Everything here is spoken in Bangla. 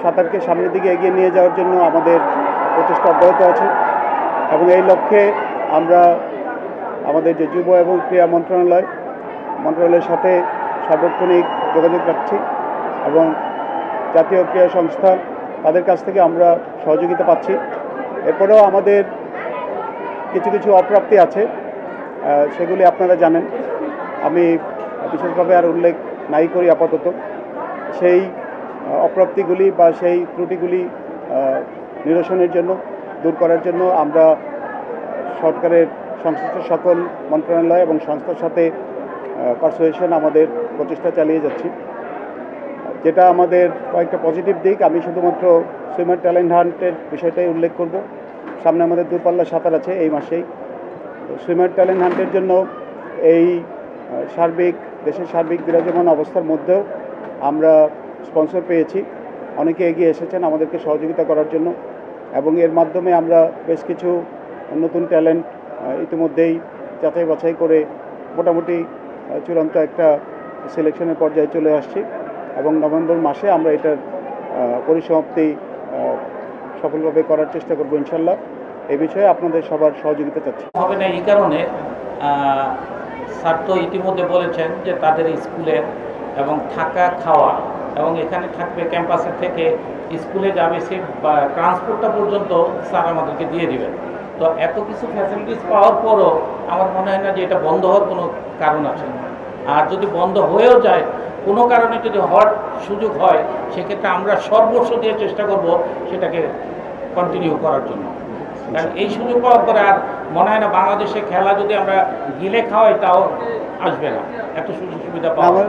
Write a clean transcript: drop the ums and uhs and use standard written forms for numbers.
সাঁতারকে সামনের দিকে এগিয়ে নিয়ে যাওয়ার জন্য আমাদের প্রচেষ্টা অব্যাহত আছে এবং এই লক্ষ্যে আমরা আমাদের যে যুব এবং ক্রীড়া মন্ত্রণালয়ের সাথে সার্বক্ষণিক যোগাযোগ রাখছি এবং জাতীয় ক্রীড়া সংস্থা তাদের কাছ থেকে আমরা সহযোগিতা পাচ্ছি। এরপরেও আমাদের কিছু কিছু অপ্রাপ্তি আছে, সেগুলি আপনারা জানেন, আমি বিশেষভাবে আর উল্লেখ নাই করি আপাতত। সেই অপ্রাপ্তিগুলি বা সেই ত্রুটিগুলি নিরসনের জন্য, দূর করার জন্য আমরা সরকারের সংশ্লিষ্ট সকল মন্ত্রণালয় এবং সংস্থার সাথে পারসুয়েশন আমাদের প্রচেষ্টা চালিয়ে যাচ্ছি। যেটা আমাদের কয়েকটা পজিটিভ দিক, আমি শুধুমাত্র সুইমার ট্যালেন্ট হান্টের বিষয়টাই উল্লেখ করব। সামনে আমাদের দূরপাল্লা সাঁতার আছে এই মাসেই। সুইমার ট্যালেন্ট হান্টের জন্য এই দেশের সার্বিক বিরাজমান অবস্থার মধ্যেও আমরা স্পন্সর পেয়েছি। অনেকে এগিয়ে এসেছেন আমাদেরকে সহযোগিতা করার জন্য এবং এর মাধ্যমে আমরা বেশ কিছু নতুন ট্যালেন্ট ইতিমধ্যেই যাচাই বাছাই করে মোটামুটি চূড়ান্ত একটা সিলেকশনের পর্যায়ে চলে আসছি এবং নভেম্বর মাসে আমরা এটার পরিসমাপ্তি সফলভাবে করার চেষ্টা করব ইনশাল্লাহ। এই বিষয়ে আপনাদের সবার সহযোগিতা চাচ্ছি। হবে না এই কারণে স্যার তো ইতিমধ্যে বলেছেন যে তাদের স্কুলে এবং থাকা খাওয়া এবং এখানে থাকবে ক্যাম্পাসের থেকে স্কুলে যাবে সে ট্রান্সপোর্টটা পর্যন্ত স্যার আমাদেরকে দিয়ে দেবেন। তো এত কিছু ফ্যাসিলিটিস পাওয়ার পরও আমার মনে হয় না যে এটা বন্ধ হওয়ার কোনো কারণ আছে। আর যদি বন্ধ হয়েও যায়, কোনো কারণে যদি হওয়ার সুযোগ হয়, সেক্ষেত্রে আমরা সর্বস্ব দিয়ে চেষ্টা করব সেটাকে কন্টিনিউ করার জন্য। কারণ এই সুযোগ পাওয়ার পরে আর মনে হয় না বাংলাদেশে খেলা যদি আমরা গিলে খাওয়াই তাও আসবে না, এত সুযোগ সুবিধা পাওয়া।